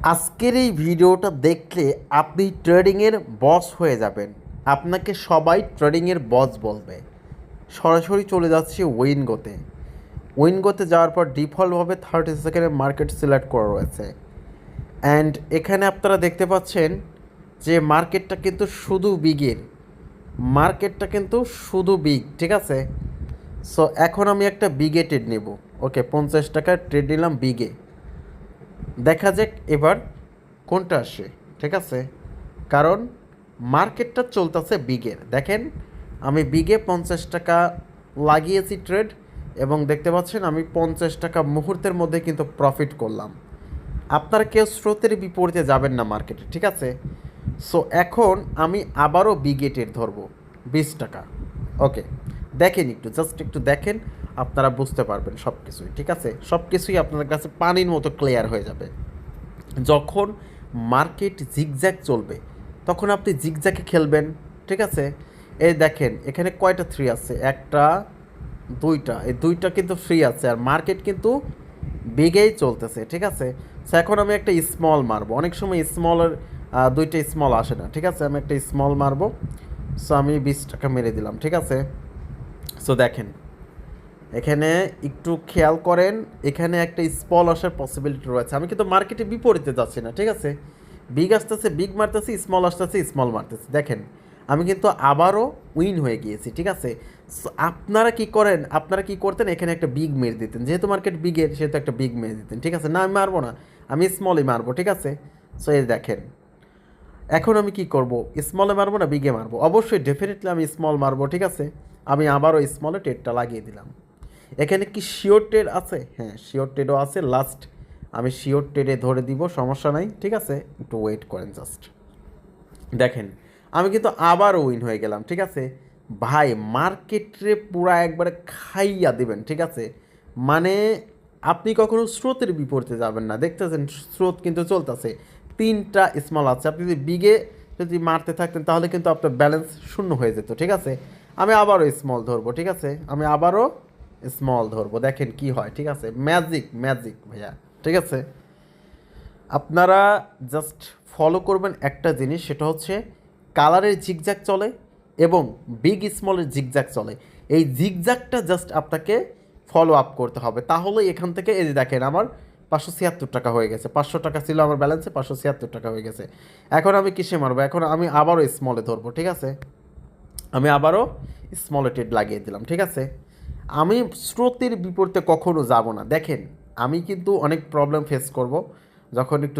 আজকের এই ভিডিওটা দেখলে আপনি ট্রেডিংয়ের বস হয়ে যাবেন। আপনাকে সবাই ট্রেডিংয়ের বস বলবে। সরাসরি চলে যাচ্ছি উইনগোতে। উইনগোতে যাওয়ার পর ডিফল্টভাবে 30 সেকেন্ডে মার্কেট সিলেক্ট করা রয়েছে। অ্যান্ড এখানে আপনারা দেখতে পাচ্ছেন যে মার্কেটটা কিন্তু শুধু বিগের। মার্কেটটা কিন্তু শুধু বিগ, ঠিক আছে? সো এখন আমি একটা বিগে ট্রেড নেব। ওকে, 50 টাকার ট্রেড নিলাম বিগে। দেখা যাক এবার কোনটা আসে, ঠিক আছে? কারণ মার্কেটটা চলতেছে বিগের। দেখেন আমি বিগে 50 টাকা লাগিয়েছি ট্রেড, এবং দেখতে পাচ্ছেন আমি 50 টাকা মুহূর্তের মধ্যে কিন্তু প্রফিট করলাম। আপনারা কেউ স্রোতের বিপরীতে যাবেন না মার্কেটে, ঠিক আছে? সো এখন আমি আবারও বিগে ট্রেড ধরবো 20 টাকা। ওকে, দেখেন একটু, জাস্ট একটু দেখেন, আপনারা বুঝতে পারবেন সব কিছুই, ঠিক আছে? সব কিছুই আপনাদের কাছে পানির মতো ক্লিয়ার হয়ে যাবে। যখন মার্কেট জিগজ্যাগ চলবে তখন আপনি জিগজ্যাগে খেলবেন, ঠিক আছে? এই দেখেন এখানে কয়টা থ্রি আছে, একটা দুইটা, এই দুইটা কিন্তু ফ্রি আছে, আর মার্কেট কিন্তু বিগেই চলতেছে, ঠিক আছে? সো এখন আমি একটা স্মল মারবো। অনেক সময় স্মলের দুইটা স্মল আসে না, ঠিক আছে? আমি একটা স্মল মারবো। সো আমি 20 টাকা মেরে দিলাম, ঠিক আছে? সো দেখেন এখানে একটু খেয়াল করেন, এখানে একটা স্মল আসার পসিবিলিটি রয়েছে। আমি কিন্তু মার্কেটে বিপরীতে যাচ্ছি না, ঠিক আছে? বিগ আসতেছে বিগ মারতেছি, স্মল আসতেছে স্মল মারতেছি। দেখেন আমি কিন্তু আবারও উইন হয়ে গিয়েছি, ঠিক আছে? আপনারা কি করেন, আপনারা কি করতেন, এখানে একটা বিগ মেরে দিতেন। যেহেতু মার্কেট বিগের সেহেতু একটা বিগ মেরে দিতেন, ঠিক আছে? না, আমি মারবো না, আমি স্মলই মারবো, ঠিক আছে? সো এই দেখেন এখন আমি কি করব, স্মলে মারবো না বিগে মারবো? অবশ্যই ডেফিনেটলি আমি স্মল মারবো, ঠিক আছে? আমি আবারও স্মলে টেটটা লাগিয়ে দিলাম। এখানে কি শিওর ট্রেড আছে? হ্যাঁ, শিওর ট্রেডও আছে। লাস্ট আমি শিওর ট্রেডে ধরে দিব, সমস্যা নাই, ঠিক আছে? একটু ওয়েট করেন জাস্ট। দেখেন আমি কিন্তু আবার উইন হয়ে গেলাম, ঠিক আছে? ভাই মার্কেটে পুরা একবারে খাইয়া দিবেন, ঠিক আছে? মানে আপনি কখনো স্রোতের বিপরীতে যাবেন না। দেখতেছেন স্রোত কিন্তু চলতেছে, তিনটা স্মল আছে। আপনি যদি বিগে যদি মারতে থাকতেন তাহলে কিন্তু আপনার ব্যালেন্স শূন্য হয়ে যেত, ঠিক আছে? আমি আবারও স্মল ধরবো, ঠিক আছে? আমি আবারও স্মল ধরবো, দেখেন কি হয়, ঠিক আছে? ম্যাজিক ম্যাজিক ভাইয়া, ঠিক আছে? আপনারা জাস্ট ফলো করবেন একটা জিনিস, সেটা হচ্ছে কালারের জিগজ্যাগ চলে এবং বিগ স্মলের জিগজ্যাগ চলে। এই জিগজ্যাগটা জাস্ট আপনাকে ফলো আপ করতে হবে, তাহলেই এখান থেকে এই যে দেখেন আমার 576 টাকা হয়ে গেছে। 500 টাকা ছিল আমার ব্যালেন্সে, 576 টাকা হয়ে গেছে। এখন আমি কিসে মারবো? এখন আমি আবারও স্মলে ধরবো, ঠিক আছে? আমি আবারও স্মলে ট্রেড লাগিয়ে দিলাম, ঠিক আছে? আমি স্রোতের বিপরীতে কখনো যাব না। দেখেন আমি কিন্তু অনেক প্রবলেম ফেস করব যখন একটু